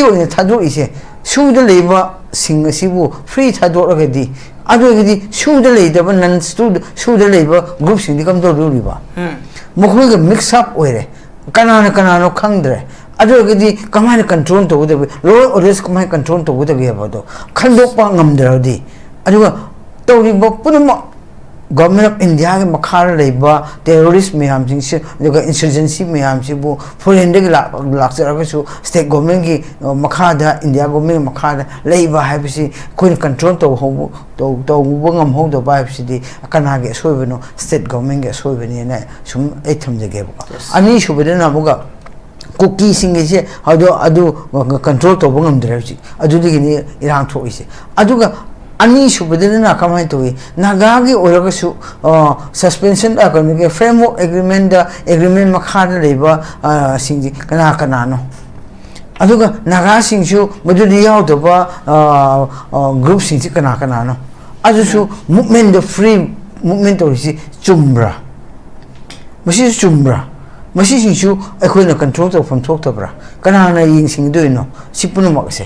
ꯑꯣꯏꯅ ꯊꯥꯗꯣꯛꯏꯁꯦ ꯁꯨꯗ ꯂꯩꯕ ꯁꯤꯡ ꯑꯁꯤꯕꯨ ꯐ꯭ꯔꯤ ꯊꯥꯗꯣꯛꯂꯒꯗꯤ ꯑꯗꯨꯒꯤꯗꯤ ꯁꯨꯗ ꯂꯩꯗꯕ ꯅꯟ ꯁꯨꯗ ꯂꯩꯕ ꯒ꯭ꯔꯨꯞꯁꯤꯡꯗꯤ ꯀꯝꯗꯧꯗꯧꯔꯤꯕ ꯃꯈꯣꯏꯒ ꯃꯤꯛꯁ ꯑꯞ ꯑꯣꯏꯔꯦ ꯀꯅꯥꯅ ꯀꯅꯥꯅꯣ ꯈꯪꯗ꯭ꯔꯦ ꯑꯗꯨꯒꯤꯗꯤ ꯀꯃꯥꯏꯅ ꯀꯟꯇ꯭ꯔꯣꯜ ꯇꯧꯒꯗꯕ ꯂꯣ ꯑꯣꯔꯗꯔꯁ ꯀꯃꯥꯏꯅ ꯀꯟꯇ꯭ꯔꯣꯜ ꯇꯧꯒꯗꯒꯦ ꯍꯥꯏꯕꯗꯣ ꯈꯪꯗꯣꯛꯄ ꯉꯝꯗ꯭ꯔꯗꯤ ꯑꯗꯨꯒ ꯇꯧꯔꯤꯕ ꯄꯨꯝꯅꯃꯛ Government of India Makara Leba, terrorist Miamsi, the insurgency Miamsibu, foreign Laxarasu, state government Makada, India government Makada, Labor Habisi, couldn't control to Wungam hold the Bible city, Kanagi, Soveno, state government gets Soveni, some item the gave. Anish within Abuga. Cookie sing is here, how do I do control to Wungam Drevsi? I do the Iran to easy. Aduga. Ani subedin na kamay to nagagi oragasu suspension economic framework agreement makhada leba singji kana kanano aduga naga singsu madudi yawdaba group singji kana kanano adusu movement the free movement orisi chumbra masi singsu akoina control to from talk to bra kanana yin sing doino sipunu makse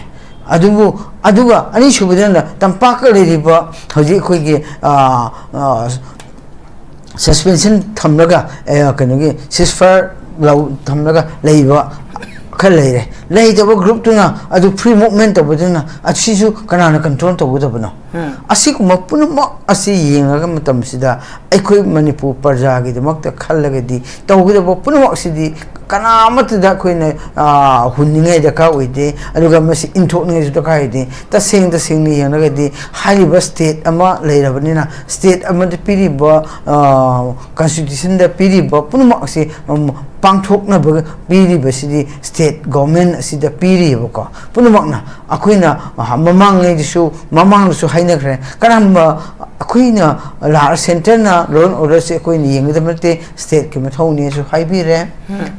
aduga ani subedana tampaka leriba hoji khoige suspension thamlaga kanoge ceasefire law thamlaga leiba khaleire leidaba group tuna adu free movement tabuduna asisu kanana control tabudabano asikuma punuma asi yengaga matamsida aikoi manipur parja gi demakta khallagadi tawgidaba punuma asidi kana amatda koine hunningai daka oide aduga masi inthokningai daka oide ta sing ni yanagadi hariba state ama leirabanina state ama de piriba constitution da piriba punuma asi pangthokna ba piriba sidi state government asida piriba ko punumakna akoina mamangai disu mamangsu hainakre kanamba akoina la center na loan order se koina yengdamate state ke mathoni su haibire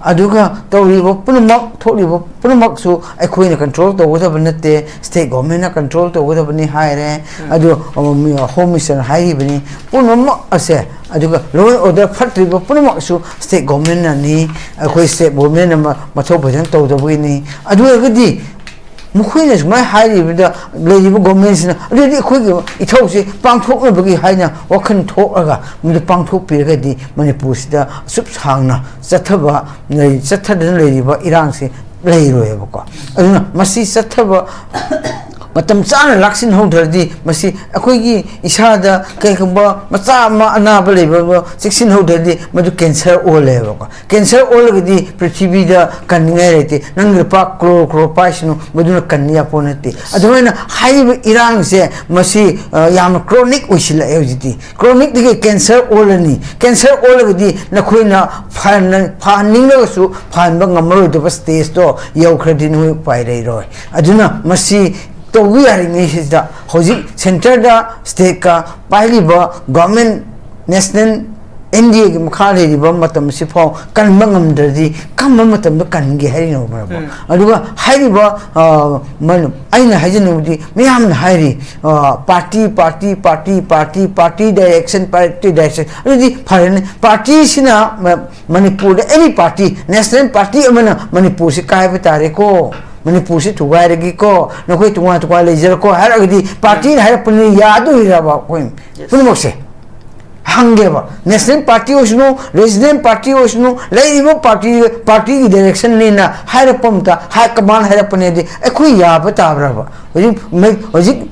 aduga tawribo punumak thoribo punumak su akoina control to wada banate state government na control to wada bani haire adu home mission haibani punumak ase aduga loan order fatribo punumak su state government na ni akoi state government na mathau bhajan to da bani aduga gadi Mukhina is my highly with the lady governments. Really quick, it tells you, Pangtok Buggy Hina, or can talk with the Pangtok Pirgadi, Manipusida, Subshana, Satava, Satadan lady, but Iransi, Lairo Evoca. I don't know, must see Satava. Matam sana laksin hodardi masi akoigi isada kaikba matama anabale 16 hodardi madu cancer ole ba cancer ole gidi prithvi da kanningai rete nang pa kro paisnu maduna kanniya ponati adhoina high irang se masi yam chronic oisila ejiti chronic dige cancer ole ni cancer ole gidi nakhoina phaning la su phanba ngamro de stage to yaukhradin hu pai rei roi aduna masi तो we are in this da hoji center da state ka pailiba government national India ki makhale riba matam sifo kan mangam dardi kam matam da kan ge hari no ba aduga hairiba man aina hajinudi miyam hairi party direction adi foreign party sina manipur any party national party amana manipur se kai betare ko Manipur se tuwairagi ko nakoi tuwa leisure ko haragdi party harapuni yadu hiraba koim punmokse hangeba national party osno resident party osno leibo party ki direction lena harapamta high command harapune de ekoi yaba tabraba hoji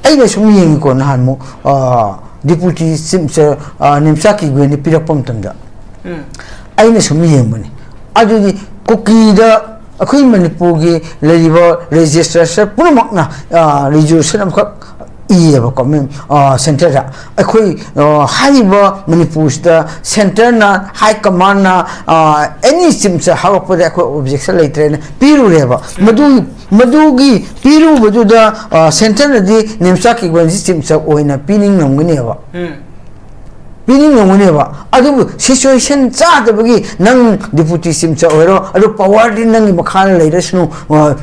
aina sumi ko nahanmo deputy simsa nimsaki gweni pirakpam tanda aina sumi yemani adudi kokida Akui Manipugi, Ladivo, registration, Punamakna, registration of Eva Common Center. Akui Hariba Manipusta, Center na High Command any sims how put the objection later, Piru Reva, Madugi, Piru, Maduda, Center di Nimsaki when systems of Oina pinning no Muneva. Pinning no Muneva. Adu situation cha the bagi nang deputy simcha oiro adu power din nang makhan later snu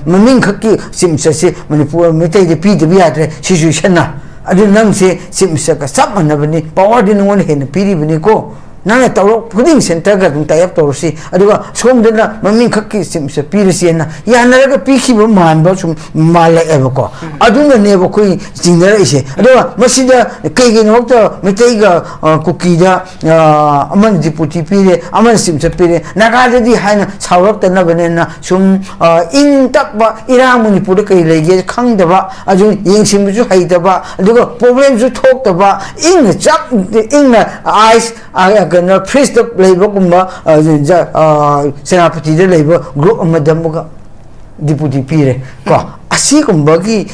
maming khaki simcha se manipur metai de pi de biatre situation na adu nang se simcha ka sab manabani power din ngon hen piri bani ko nana tawro puding center ga dung tayap tawsi aduga somdena maming khakki simse pirisiena yanaraga pikhiba manba sum malak ebako aduna nebo koi jingara ise aduga masida kege nokta mitaiga kukida aman deputy pire aman simse pire naga di haina sawrak tana banena sum in takba irang manipur kai lege khangdaba aju yengsimju haidaba aduga problem ju thokdaba in chap in ice gonna priest of labor kumba Senapati labor group madamuga deputy pire ko asi kumba ki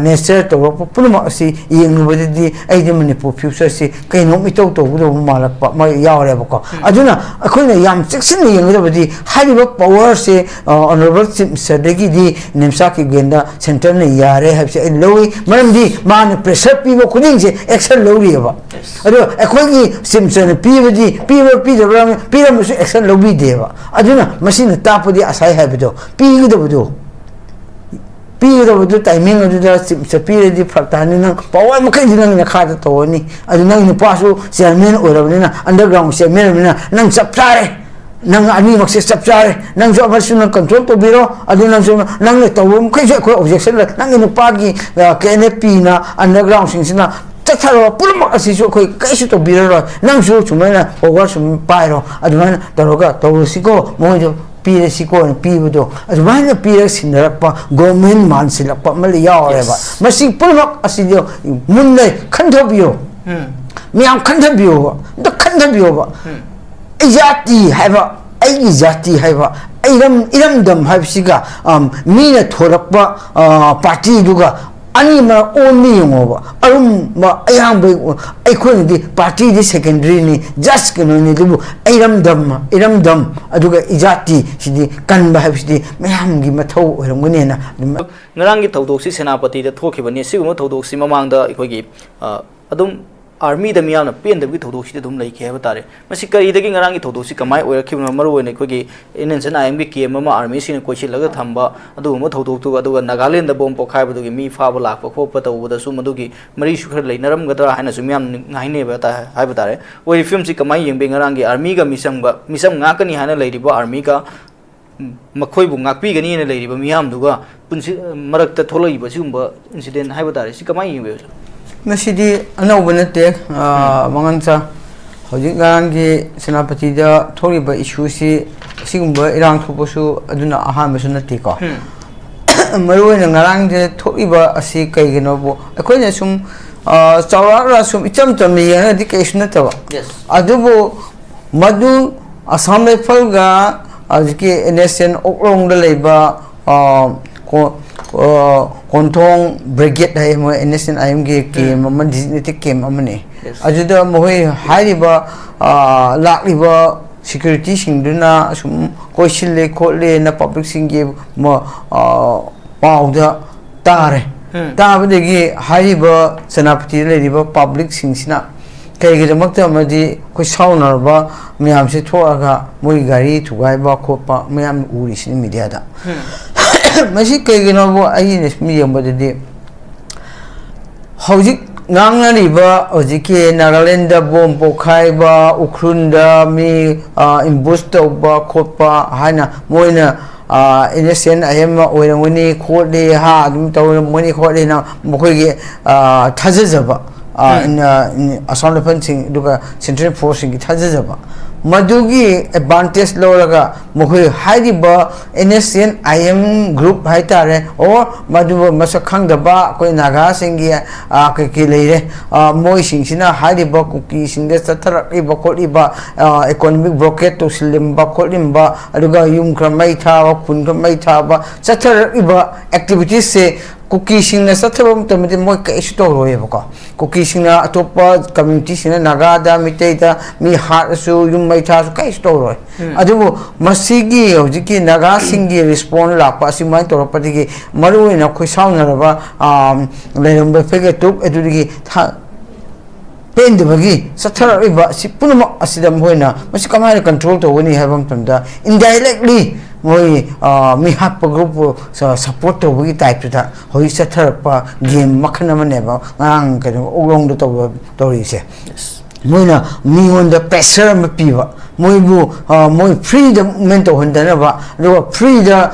nature to pulma asi yeng badi ai de manipur future si kai no mi to do malak pa ma yaure ba ko aduna akhoi yam section yeng da badi haiba power se honorable sadegi di nimsa ki genda center ne yare have se lowi maram di man pressure pi bo kuding se action lowi ba ado akhoi ki simson pi badi pi da ram pi ram se action lowi de ba aduna machine tapodi asai have do pi do do Piro timing of the Sapir di Pratanina, Power Macadina in the Carter Tony, I don't know in the Paso, Sermon or underground Sermon, Nang Sapsare, Nang Animax Sapsare, Nang National Control to Bureau, I don't know, Nang the Tom objection, Nang in the party, Kenepina, underground Sinsina. Tataro, Pulma Asiso, Kashi to Bureau, Nang Show to Mena, or watch Pyro, Adman, Taroga, Torosico, Mojo. Pira siko and pivodo as one appears in the government mansilapa Malia or ever. Masi Pulmak Asidio, Munde, Cantabio, Miam Cantabio, the Cantabio, Izati have a Izati have a Iram dum have siga, Mina Torapa, Party Duga. Anima only over. I couldn't be party the secondary just can only do Iram dum, Aduga Izati, she can perhaps the Mayam Gimato or Munena. Narangi Todosi Senapati, the Tokibani, Simo Todosi Mamanda, Ikogi, Adum. Army the Miana pain the with Todosi dum like Havatare. Masika eating around Todosi Kamai or Kimamaru and Equigi in an IMB Mama army in a Kochi Lagatamba, Aduma Toto to Adu Nagaland the bomb Pokai to me Fabala for Popata with the Sumadugi, Marie Shukerley, Naram Gata, and Sumiam Naineva Havatare, where if film Sikamai being arangi Armiga Misam Nakani Hana Lady Bar Armiga Makoibu Nakpigani and a lady, but Miam Duga, Marakta Toloi, Basumba incident Havatare, Sikamai. Masidi Anobunate, Mangansa, Hojigangi, Senapati, Toriba issues, Singba, Iran Kuposu, Aduna Ahamasunatico. Maru and Narang, Toriba, a sea Kaganobo, a coinasum, Sawara, some item to me, an education at all. Yes. Adubo, Madu, Asame Folga, Azki, Innocent, Okrong the labor, Kontong Brigade I am innocent I am gay came a dignity came a money. Ajuda Mohe Hariba Lakliba security singduna some Koshile Kotle and a public sing gave more powder Tare. Tabadegi Hariba Senapati Ladiba public singina. Kaygamakta Madi Kosaunarba Miam Sitoaga Muigari to Gaiba Kopa Miam Urish in Mediada. Masih kayaknya ini medium pada dia. Hujik nangna riba, hujik Nagaland bom pokai ba, Ukrunda mi imbusta ba kopa hana moina innocent ayam orang ini kode ha, dum tahu moni kode na mukoi thazazaba. In Assam fencing duga central forcing thazazaba. Madugi advantage loraga Muhui Haidiba innocent IM group Haitare or Maduba Masakang the Ba, Koi Naga Singia, Kakile, Moising Sina, Haidiba cookies in the Satara Iba Koliba, economic broket to Slimba Kolimba, Aduga Yum Kramaita, Punkramaita, Satara Iba activities say. Cookies in the Saturn to meet the Moka Estoka. Cookies in a topa community in a Nagada, Mitata, me heart so you might have a story. Adu Masigi of the King Naga Singi respond la Passima or Patiki, Maru in a Quisaunava, Lemba figure took a to the Pen the Bagi, Satara River, Sipunama Asidam Huena, Maskamari control to when you have them indirectly. Moi mi hap group support to we type to that hoi setter pa game makana maneba ngang kan ulong do to ri se moina me on the pressure me piva moibu moi free the mental hundana ba do free the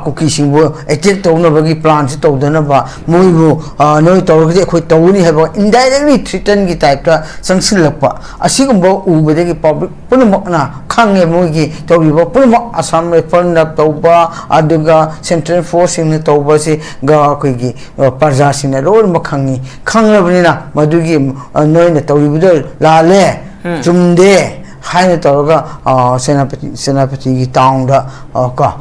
cookie singbo attack to no bagi plans to dana ba moibu no to ge khoi to ni haba indirectly threaten gi type ta sangsil lakpa asigumbo ubade gi public punmo na khange moi gi to bi bo punmo asam le fund to ba aduga central force in to ba se ga khoi gi parja sin ro ma khangi khangrabani na madugi noi na to bi do la le chumde hai toroga senapati gi town da ka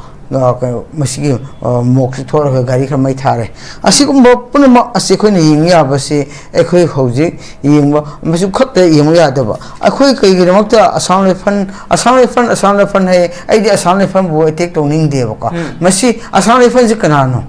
masigi mok thora gari khar mai thare asigumbo punma asikhoi ni yingya base ekhoi hoji yingba masu khatte yingya daba akhoi kai gi makta asam le fan hai aidi asam le fan bo attack to ning de ba masi asam le fan ji kanano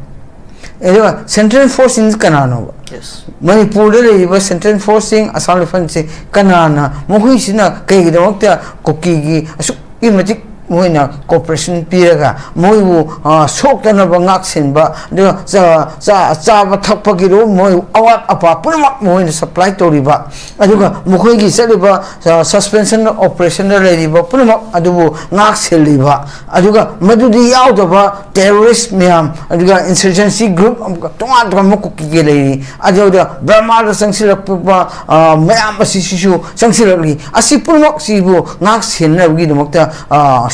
ewa central force in kanano yes manipur le central forcing asam le fan se kanana mohui sina kai gi makta koki gi asu imatik moina cooperation piraga moibu sokana bangak sinba de za ba thakpa gi ro moi awat apa purma moina supply to riba aduga mokoi gi saliba suspension operation le riba purma adubu ngak seliba aduga madudi yaudaba terrorist miam aduga insurgency group tonga tonga mokuki ge le aduga brahma da sangsilak pa mayam asishu sangsilak asi purma sibu ngak sinna gi makta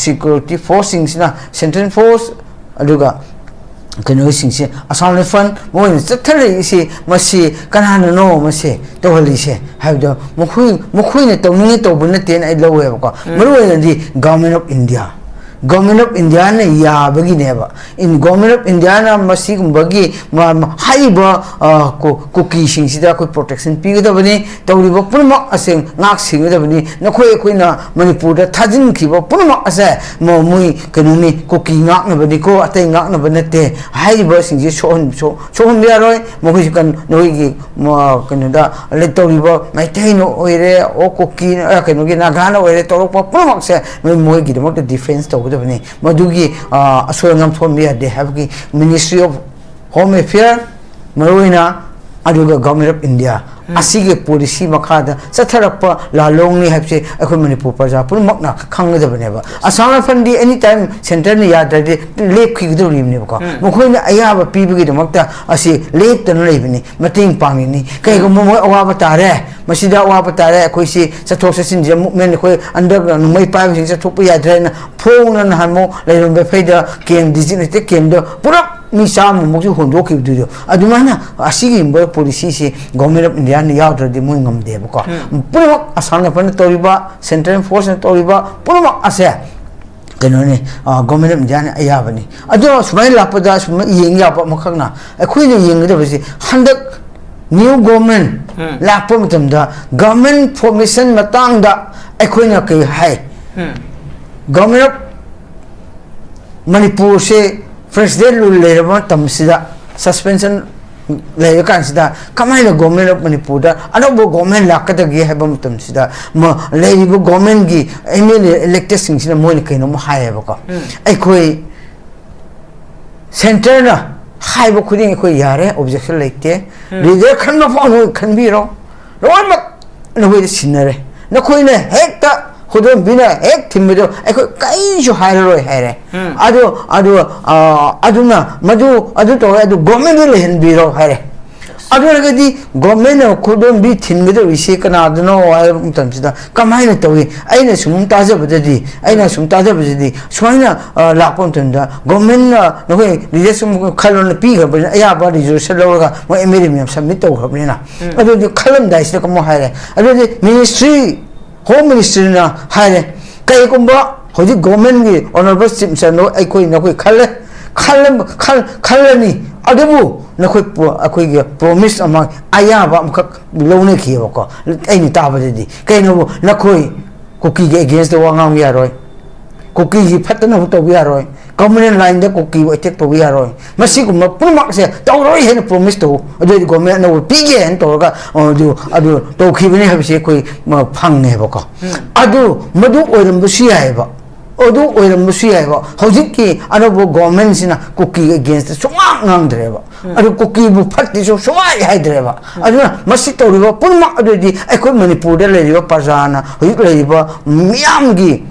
security forcing sina central force aduga kano singse asam le fan moin chathale isi masi kanana no masi to hali se habdo mukhui ne tawni to bun ten ai lowe ba ko maru di government of India ne ya bagi neba in government of India na masi bagi haiba cookie sing sida ko protection pi da bani tawri ba purma aseng ngak sing da bani na khoi na manipur da thajin ki ba purma ase mo mui kanuni cookie ngak na bani ko atai ngak na banate haiba sing ji sohon ya roi mo hi kan noi gi mo kanada le tawri ba mai tai no oire o cookie kanu gi na gana oire to pa purma se mo gi mo defense to Madugi Asurangam Thomia, they have the Ministry of Home Affairs, Marina, Aduga Government of India. Asige policy makada satharapa la longni habse akoi manipur praja pun makna khang da baneba asama fandi anytime center ni ya da lep ki do rim ne ko mokhoi na aya ba pi bi gi makta asi lep tan lei bini mating pami ni kai go mo awa ba tare masida awa ba tare akoi si sathok sasin je movement khoi underground mai pa bi sa thok ya dra na phone na han mo leilon be faida kem digital kem do pura misam mo ju hondo ki du adumana asigi mbo policy si government of India ni yaudra di mo ngam de ko pura asana pan toriba central force toriba pura ase kanone government of India ni aya bani ado sumai lapada sumai yeng ya ba makhna akhoi ni yeng de basi handak new government lakpa matam da government formation matang da akhoi na kai hai government of Manipur se president rule le tamsida suspension le kansida kamai government of Manipur da anobo government lakata gi habam tamsida ma le government gi MLA elected sing sina moi kaino mo hai ba ko ai khoi center na hai ba khuding khoi yare objection leite leader khan na phone khan bi ro ron ma no we sinare na khoi na hekta khudon bina ek thimdo ai khoi kai jo hai ro hai re aduna madu adu to adu government le hen bi ro hai re adu ragadi government no khudon bi thimdo ise kana adno ai tamsida kamai na tawi aina sum taja badadi suaina lakpon tunda government na no leadership khalon pi ga ba aya ba resolution loga mo emerimium submit to khabina adu khalam dai se kamo hai re adu ministry home ministry na hai re kai kumba hoji government gi honorable chief minister no ai koi na koi khalani adebu na koi akoi gi promise ama aya ba amkhak lone khi ba ko ai ni ta ba di kai no na koi cookie gi against the wangam ya roi cookie gi phatna hu to ya roi government line da cookie attack to ya roi masi kumma pumak se to roi hen promise to adu government no pi ge hen to ga adu to khi bani ha se koi phang ne ba ko adu madu oiram bu si ai ba odu oiram musi ai ba hojik ki anobo government sina cookie against suma ngang dreba adu cookie bu phatti so suma hai dreba adu masi toriba punma adu di ekoi manipur de leriba parjana hojik leriba miyam gi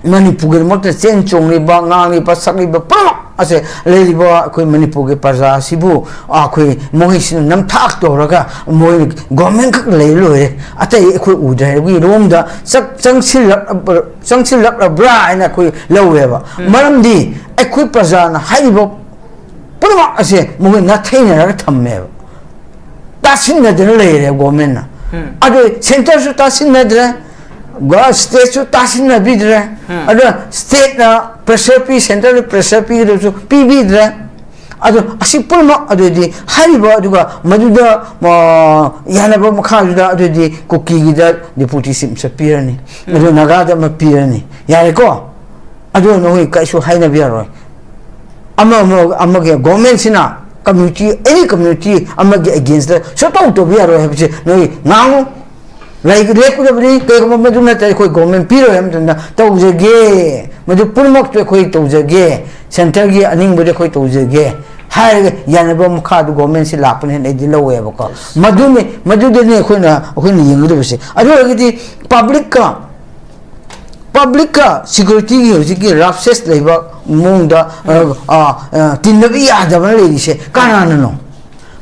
manipur ge mot chen chong ri ba ngang ri pa sak ri ba punma ase leriba ekoi manipur ge parja sibu akoi mohi sin nam thak to raga moi government khak lei loi atai ekoi udai gi rom da sak changsil lak bra aina koi laweba maram di ekoi prajana haibo purma ase mugi na thaina ra thamme tasin na de le government na ade center su tasin na de ga state su tasin na bidre ade state na pressure pi center pressure pi do su pi bidre ado asi purma ade di haibo aduga maduda yana ba makha da ade di cookie gi da deputy sim sa pirani ado naga da ma pirani yare ko ado no hi kai su haina bia roi ama ge government sina community any community ama ge against the so to bia roi ha che no ngang like leku da bri ke ko ma du na tai ko government piro em tanda to je ge madu purmak to ko to je ge center gi aning bude ko to je ge hai yana ba mukha du government si lapne ne di lowe ba ko madu de ne ko na yeng du se ado gi public ka security gi hoji gi rapses leiba mungda tinnabi ya da ba le se kana no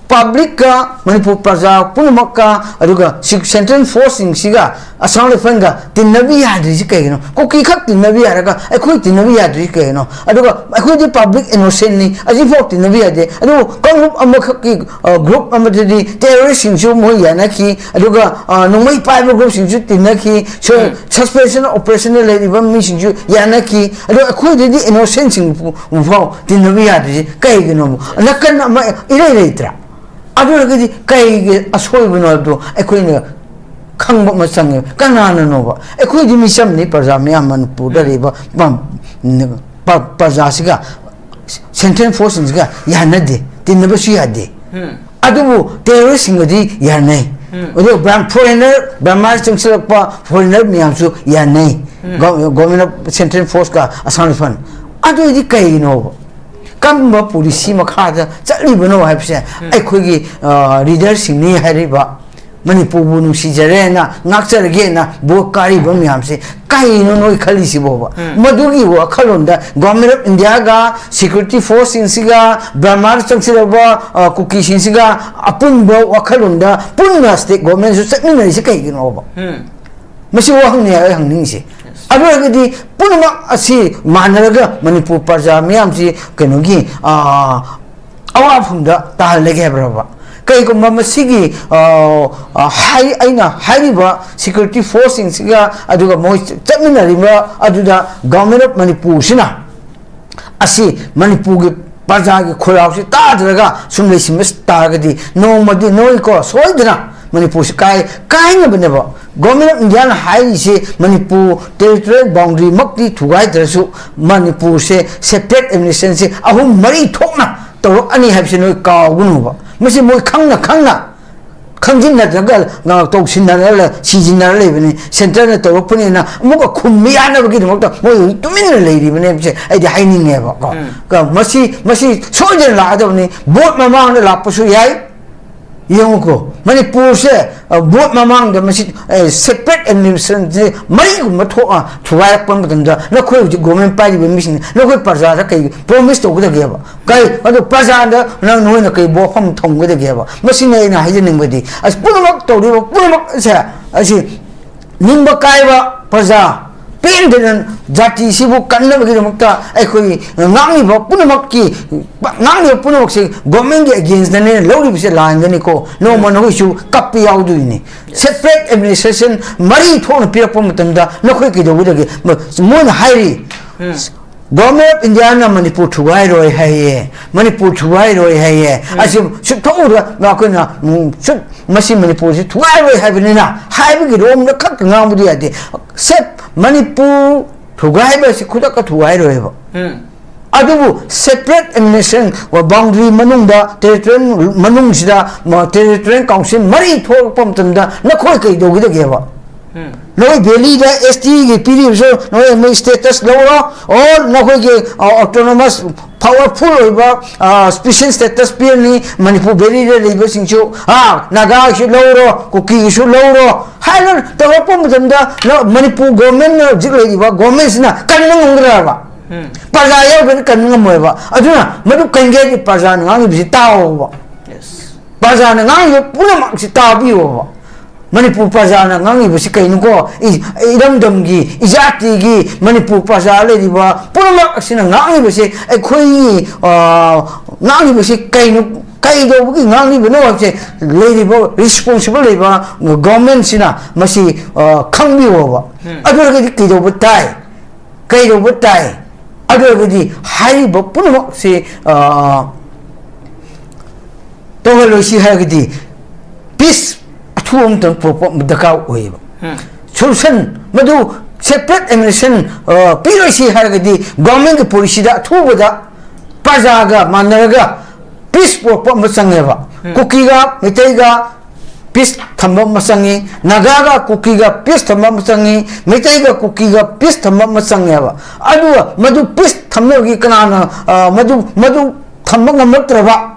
public ka manipur praja punmakka aduga central forcing siga asang le fanga tinnabi ya dri si ke no ko ki khak tinnabi ya raga ekoi tinnabi ya dri ke no aduga ekoi di public innocent ni aji fo tinnabi ya de adu kong amak ki group amadi terrorist singju mo ya na ki aduga nomai pai group singju tinaki so suspension operation le di bam mi singju ya na ki adu ekoi di innocent singju fo tinnabi ya dri ke no nakan ama ire itra adu gi kai asoi bino do ekoi ne khang ba sang kana na no ba ekoi di misam ni parja me aman pu da re ba bam parja siga central forces ga ya na de tin ba shi ya de adu terrorist sing di ya nei odo bam foreigner bamar chung selak pa foreigner mi am su ya nei government central force ka asan fan adu di kai no kam ba policy makha da chali bano hai pse ai khoi gi leader sing ni hai ba manipur bu nu si jare na ngak char ge na bo kari ba mi hamse kai no noi khali si bo ba madu gi wa khalon da government of india ga security force in siga bramar changsi ba cookie sin siga apun bo wa khalon da punna state government su chakni na si kai gi no ba masi wa hang ne ai hang ning si adu gi di punma asi manaraga manipur parja miam si kenogi awa phunda ta lege bra ba kai ko masigi hai aina hariba security forcing siga aduga moi chamina riba aduda government of manipur sina asi manipur ge parja ge khorao si ta draga sumle simis ta ga di no madi noi ko soidna manipur kai na bane ba government of india hai se manipur territorial boundary makti thugai drasu manipur se separate administration se ahum mari thokna to ani habse noi ka gunu ba masi moi khangna khangjin na jagal nga to sinna la sijin na le bene center na to puni na muka khummiya na gi mo to moi tumin na le ri bene se ai di haini ne ba ka masi sojen la da ni bot mamang na la pasu yai yung ko manipur se bot mamang da masi separate administration mai gu ma tho a thuai pon ga da na khoi ji government pa ji be mission na khoi parja da kai promise to ga ge ba kai adu parja da na noi na kai bo pham thong ga ge ba masi nei na haje ning ba di as punak to ri punak se asi ning ba kai ba parja pen den jati sibu kanna gi mukta ai khoi ngangi ba punak ki ngangi punak se government ge against the ne lori bi se line ga ni ko no man ho su kapi yaw du ni separate administration mari thon pi pom tam da na khoi ki do ge mo na hairi government of india na manipur thuai roi hai manipur thuai roi hai asim su tho na ko na su masi manipur se thuai roi hai bi na hai bi rom na khak ngam bu ya de set manipur thuai ba si khuda ka thuai roi ba adubu separate administration wa boundary manung da territorial manung sida ma territorial council mari thok pom tam da na khoi kai do gi de ba Noi Delhi da ST ki piri so noi me status loro or na koi ke autonomous powerful oiba special status pir ni Manipur Delhi da leiba singchu Naga shu loro Kuki shu loro hailon tawapom tanda Manipur government na jik leiba government sina kanna ngra ba Parza yau ben kanna moy ba aduna madu kange ji parza ngang bi taw ba yes parza ngang puna mak si taw bi ba Manipur Pazana ngangi basi kainu ko idam damgi ijati gi Manipur Pazale di ba purma sina ngangi basi khoi ngangi basi kainu kaido bugi ngangi beno wase lady bo responsible ba government sina masi khangbi wo ba ador ga kaido butai kaido butai ador ga di hai bo purma se to lo si ha ga di peace Tuum tang popo mdakau oiba. Solution madu separate administration PRC haragadi government ke policy da thubada pajaga manaraga peace popo masangeva. Kukiga mitaiga peace thamba masangi nagaga kukiga peace thamba masangi mitaiga kukiga peace thamba masangeva. Adu madu peace thamba gi kanana madu thamba ngamatraba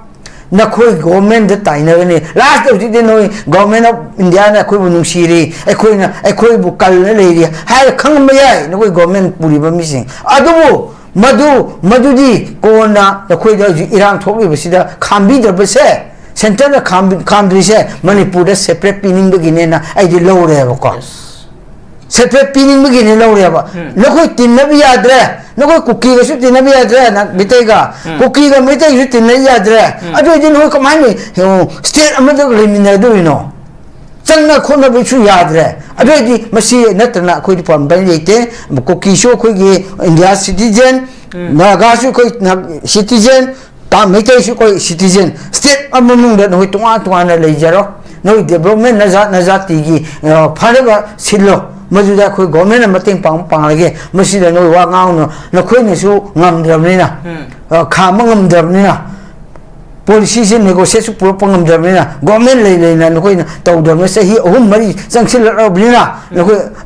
Nakoi government the tainagani last of the no government of India na koi bunung siri ekoi bu kal lady hai khangmaya no government puri ba missing adu madu di kona nakoi da irang thoki basida khambi da base center na khambi se Manipur da separate pinning begine na ai di low re ba ko separate pinning begine low re ba nakoi tin na bi yadre Nako kuki ga shuti na biya dre na bitega kuki ga miteg shuti na ya dre adu din ho kamani state amada limina do no changna khona bi chu ya dre adu di masi natna khoi di pam ban yete kuki sho khoi gi India citizen naga shu khoi citizen ta miteg shu khoi citizen state amamung da no tuwa na le jaro no development na za ti gi pharaga silo Majuda koi government na mating pang lagi mesti dah noi wang au na koi ni su ngam dram ni na kham ngam dram ni na polisi se negotiate su pura ngam dram ni na government le na koi na tau dram se hi mari sangsil ra bli na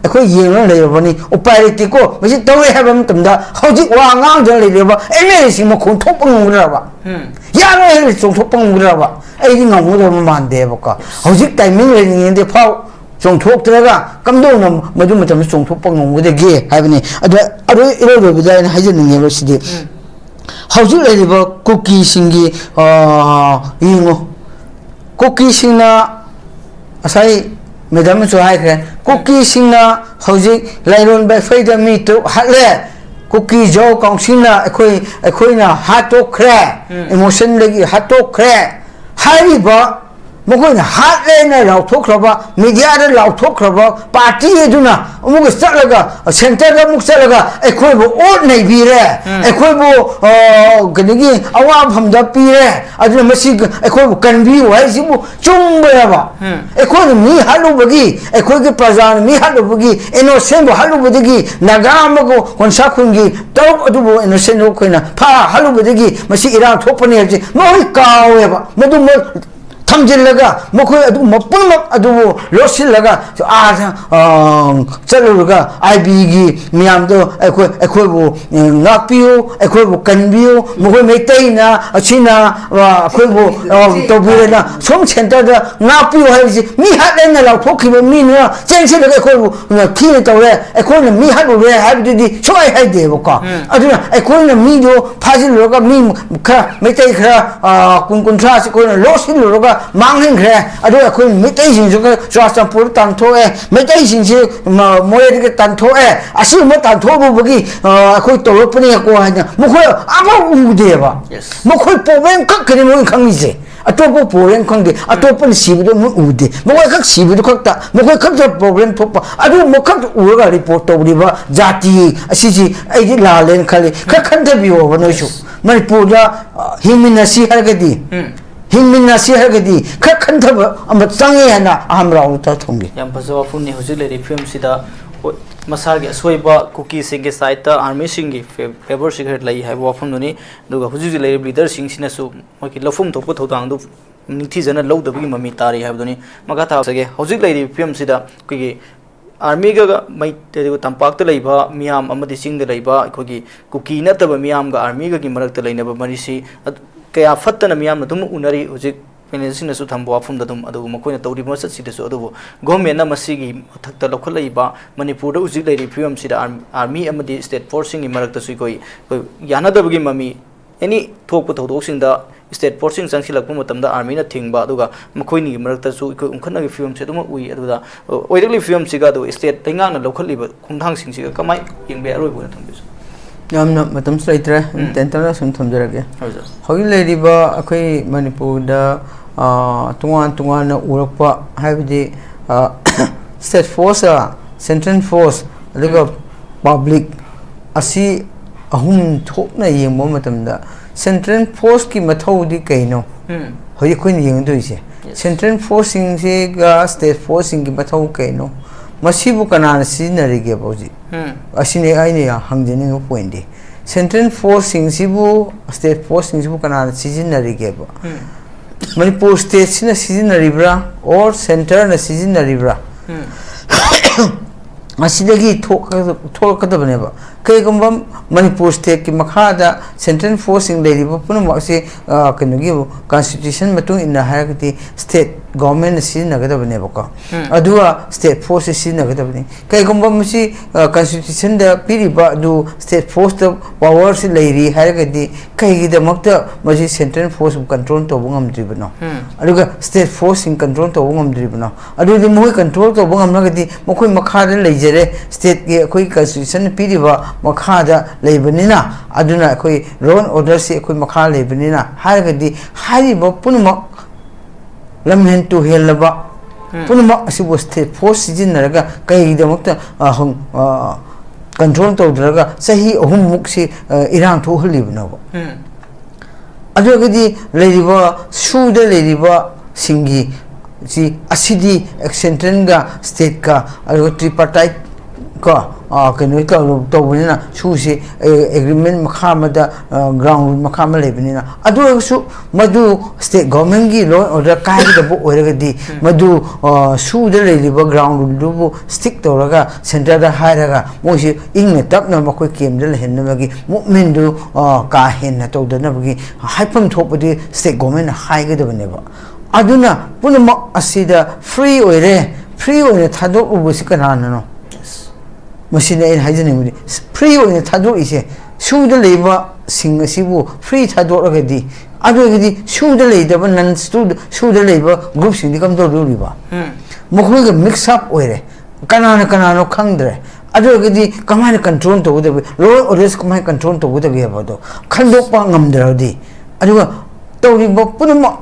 koi yeng na le ba ni upai ti ko mesti tau he ba tam da hojik wang au jang le ba ene si mo khon thop ngam ra ba ya le song thop ngam ra ba ai ni ngam mo man de ba ka hojik timing le ni de phau Song talk terega, come down, Madame Song talk on with a gay, having it. I don't know in Hazen University. How do you live cookie singy cookie singer? As I, Madame so I can cookie singer, Hosey, Lion by Fader me to Hatle. Cookie Joe Congsina, a queen, a hato crack, emotion like hato crack. Hariba. Mukoi na hot na lau thok raba media da lau thok raba party eduna muk stalaga center da muk stalaga ekoi bo ot nei bi re ekoi bo ganigi awa phamda pi re aduna masi ekoi bo kan bi wai si bo chung ba ba ekoi mi halu bagi ekoi ke prajan mi halu bagi innocent bo halu bagi naga mago konsa khungi tok adu bo innocent ho koina pha halu bagi masi ira thopani je moi kawe ba madu Tamjillaga, Moko Mopuma Adu, Losillaga, Chalurga, IBG, Miamdo, Equebo, Napio, Equebo Canbio, Moko Metaina, China, Equebo, Tobirena, some center, Napio has me had then allowed Poki Mina, Jensen Equebo, Tinatore, Equona, me had to have the so I had the Voca. Aduna, Equona Mido, Paziloga, Mim, Metaka, Kunkuntras, Losi Mangling Cray, I do a queen mutation, just a poor tanto, mutation, more tanto, I see what I told Bugi, I could open a go. Moko, I'm Udeva. Yes. Moko, Poven, Cockering Kangi. A topo Poren Kangi, a topo Sibu Udi. Moka Sibu Cockta, Moko comes a problem papa. I do Moka Ura report of Riva, Jati, a Sisi, I did La Len Kali, Kakantabi over no issue. Manipura, Himina Si Hargadi. Himina si hargadi khantaba am change na amra uta thongi yam pazo phun ni hujil le film sida masar ge soiba cookie sing ge site ta army sing ge favor secret lai hai wa phun ni duga hujil le leader sing sina su moki lofum thop thodang du ningthi jana lo da bi mami tari hai doni maka ta sage hujil le film sida ki army ga mai tampak ta leiba miam amadi sing da leiba akhoi kuki na taba miam ga army ga gi marak ta leina ba marisi kaya fattana miam na dum unari hujik financing na su thambo afum da dum adu makoi na tawri ma sat si da su adu government na masigi thak ta lokhal leiba manipur da ujik leiri film si da army amadi state forcing gi marak ta su koi yana da bagi mami any thok pu thodok sing da state forcing sang silak pu matam da army na thingba aduga makoi ni marak ta su koi umkhana gi film se dum ui adu da oidakli film si ga do state tenga na lokhal liba khumthang sing si ga kamai yengbe aroi bu na thangbi su yamna matam slaitre tentana sum thamjarage hogi leiriba akhoi manipur da tungan tungan na urakpa haibidi state force central force aduga public asi ahum thokna yengbo matamda central force ki mathau di kaino hoyi khoi ni yeng doise central force sing se ga state force sing ki mathau kaino masibu kanana sinarige boji asine aine ya hangjene ngo point de central force sing sibu state force sing sibu kanana sinarige bo manipur state sina sinaribra or center na sinaribra asidagi thok kadabane ba kai gamba manipur state ki makhada central force sing leiriba punama se kanogi constitution matung inna hayakati state government sina gadabane ba ka adua state force sina gadabane kai gamba masi constitution da piriba du state force da power se leiri hayakati kai gi da makta masi central force control to bungam dribano aduga state force in control to bungam dribano adu di moi control to bungam nagati mokoi makhada leijere state ki koi constitution piriba makhada leibanina aduna koi law and order se koi makha leibanina haragadi hariba punma lamhen to helaba punma asibo state force jinaraga kai damakta control to draga sahi ahum mukse irang to halibna ba adugadi leiriba suda leiriba singi si asidi central ga state ka tripartite ka kanu to bunina susi agreement makhamada ground makhama lebinina adu su madu state government gi law order kai da bo oragadi madu su da leliba ground du stick to raga center da hairaga mosi ingna tapna makoi kem da henna magi movement du ka henna to da na bagi haipam thopadi state government haiga da baneba aduna punama asida free oire thadok ubusi kana no machine in hygiene free oine thadok ise suda leiba sing asibu free thadok agadi adogadi suda leidaba nan suda leiba group sing dikam do riba mokhoi ga mix up oire kanana no khangdre adogadi kamai control to the law order kamai control to the bado khandok pa ngamdradi aduga to riba punama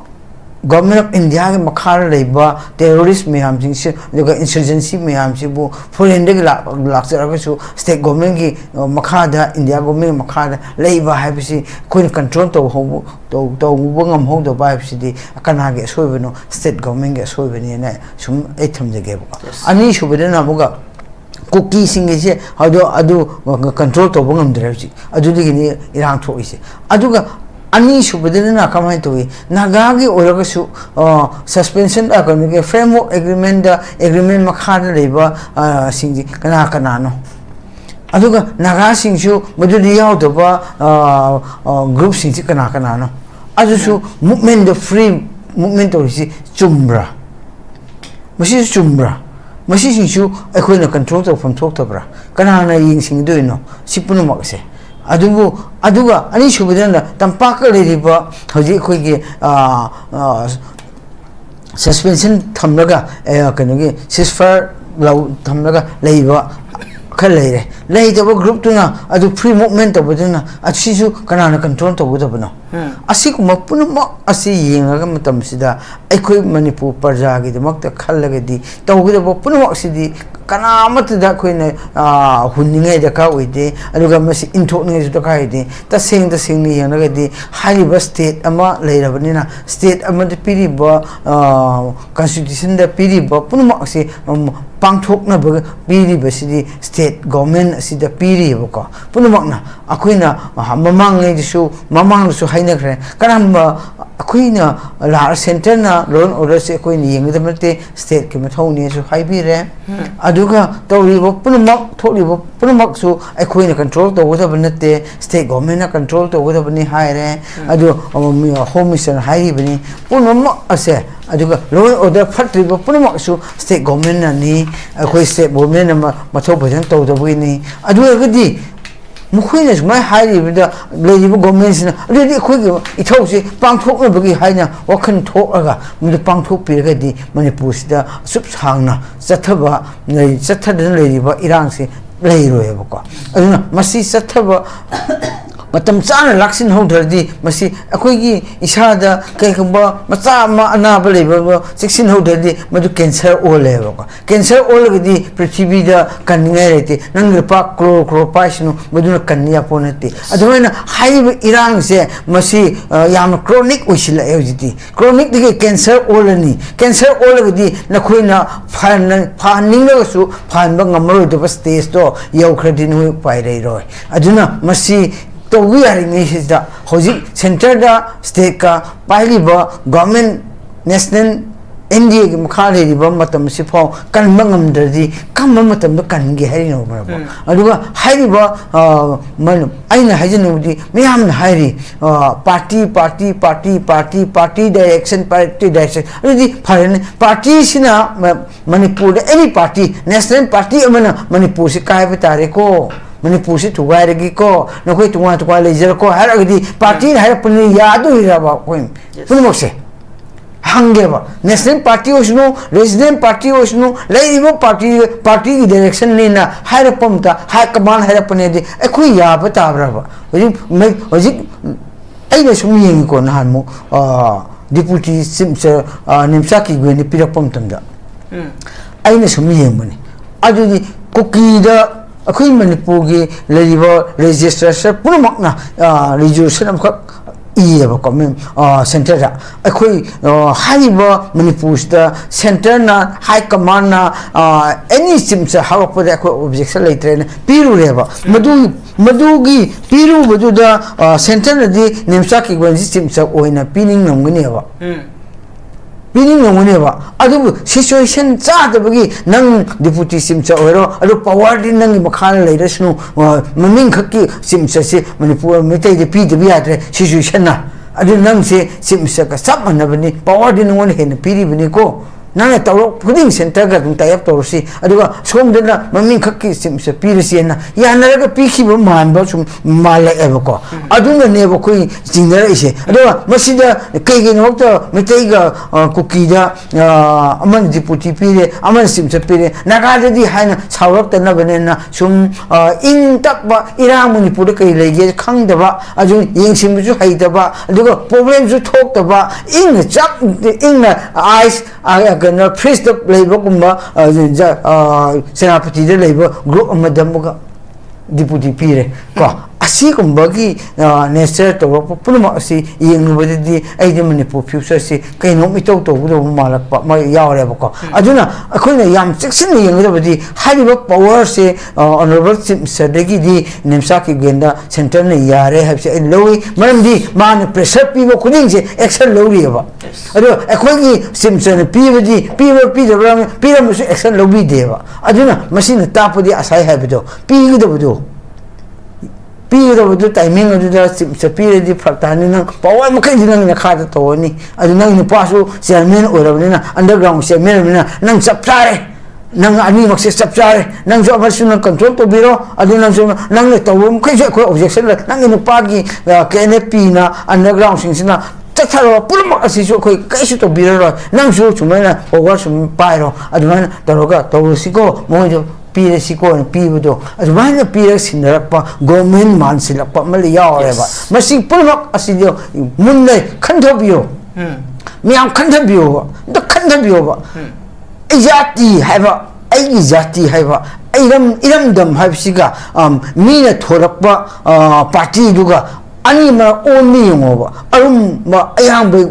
government of India ke makhar leiba terrorist meham sing se joga insurgency meham se bu foreign de lakchara ka su state government ki makhada India government makhada leiba haibisi koin control to ho to bungam ho do ba habisi kana ge soibeno state government ge soibeni na sum etham je ge ani subedena buga cookie sing se adu control to bungam drevji adu digi irang tho ise aduga ani subedena kamai to naga gi oragasu suspension akonge framework agreement da agreement makhada leiba singji kana no aduga naga singju madudi yaw do ba group singji kana no adusu movement the free movement to si chumbra masi singju akoina control to from talk to bra kana na yin sing do no sipunu makse aduga ani subedana tampak leiriba hoji khoigi suspension thamraga kanogi ceasefire law thamraga leiba khaleire leidaba group tuna adu free movement to buduna asisu kana control to budabno asikuma punma asi yengaga matam sida aikoi manipur parja gi damakta khallagadi tawgidaba punma sidi kana matda koine hunningai da ka oide aduga masi inthokningai da ka ide ta sing ni yanagadi hariba state ama leirabanina state ama de piriba constitution da piriba punma si pangthokna piri basidi state government asida piri bako punamakna akoina mamang su haina kre kanamba akoina la center na loan order se akoina yengdamate state ke mathoni su haibire aduga tawribo punamak thoribo punamak su akoina control to wada banate state government na control to wada bani haire adu home mission hairi bani punamak ase aduga loan order fatribo punamak su state government na ni akoi state government na mathau bhajan to da bani aduga gadi mukhoi sumai hairi bida lejibo government na adi khoi ithausi pangthok na bagi haina wakhan thokaga mudu pangthok piragadi manipur sida sup sangna chathaba nei chathadan lejiba irang se leiroyeba ko aduna masi chathaba matam chana laksin hodradi masi akoigi isada kaikba macha ma anaba leba siksin hodradi madu cancer oleba ko cancer olgadi prithvi da kaningai rete nang pa kro paisnu maduna kanya ponati aduna haiba irang se masi yam chronic oisila ejiti chronic dige cancer olani cancer olgadi nakhoina phaning la su phanba ngamro de stage to yaukhradin hu pairei roi aduna masi तो we are English दा होजी centre दा state का पहली government national NDA के मखाले रिबा मतम सिफाव कनमंगम दरदी कम मतम the कनगे हरिनो बरबो अदुगा हाइरिबा मन आइना हाइजनुदी मियाम हाइरि पार्टी डायरेक्शन अदुदी फरन पार्टी सिना मणिपुर एनी पार्टी नेशनल पार्टी अमना मणिपुर से कायब तारे को manipur se thugai ko nakoi tunga lejer ko haragdi party harapni yadu hiraba koim punmokse hangeba national party osno resident party osno leibo party ki direction lena harapamta high command harapne de ekhui yaba tabraba hoji aina sumiyeng ko nahanmo deputy simser nimsa ki gweni pirakpam tamda aina sumiyeng bani adudi kokida अखोई मणिपुर की लेजिबो registration पुनमकना reservation अमखक इयेबो कमें centre दा अखोई हाइबो मणिपुर दा centre ना high command ना any CIMS हावप दा अखो objection लेत्रे पिरुरेबो मदुगी पिरु बदुदा centre नदी निमसा की गवंजी सिम्स ओइना पिनिंग नंगनेबो Pining nonguneba adu situation chadabagi nang deputy simcha oiro adu power din nang makhan leirasnu maming khaki simcha se manipur metai de pi de biatre situation na adu nang se simcha ka sab manabani power din ngon hen piri bani ko nana tawro puding center ga dum tayap torsi aduga somdena maming khaki simcha pirisi na yanara ga pikhi ba manba sum mala ebako aduna nebo koi jingara ise aduga masida kege nokta metai ga kuki da aman deputy pire aman simcha pire naga di haina chawrak tana banena sum in takba iramuni pur kai lege khangdaba aju yengsim ju haidaba aduga problem ju thokdaba in chap in eyes gana freeze the labor kumba senapati de labor group amadamuga deputy pire ko asi kumba ki nature to pulma asi yengbadi ai de manipur future si kaino mito to do malak pa ma yawre ba ko aduna akoina yam section yengbadi hariba power se honorable sadagi di nimsa ki genda center ne yare habse lowi maramdi man pressure pi bo kuding se action lowi ba ado akoigi simson pi de action lowi de ba aduna machine tapodi asai habido pi gido Piro timing of the Sapir di Pratanina, Power Macadina in the Carter Tony, as nang pasu, Sermon or underground Sermon, Nang Saptare, Nang Animax Saptare, Nang National Control to Bureau, Aduna Nang Tom objection, Nang in the party, Kenepina, underground Sinsina. Tataro, Pulma Asiso, Kashi to Bureau, Nang Show to Mena, or watch Pyro, Aduna, Taroga, Torosico, Mojo. Pire siko and pivodo as one appears in the government mansilla Malia or ever. Masi Pulmak Asidio Munde Cantabio Miam Cantabio, the Cantabio Izati have a Izati have a Iram dum have siga Mina Torapa Party Duga ani ma only yungoba arum ma ayang be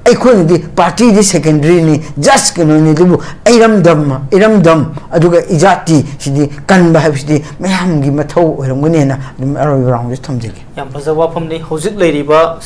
ai khon di party di secondary ni just keno ni du iram dam aduga ijati sidi kan ba habsidi mayam gi mathau oiram gune na dum aroi round thamjege yam faza wafam ni hojik leiriba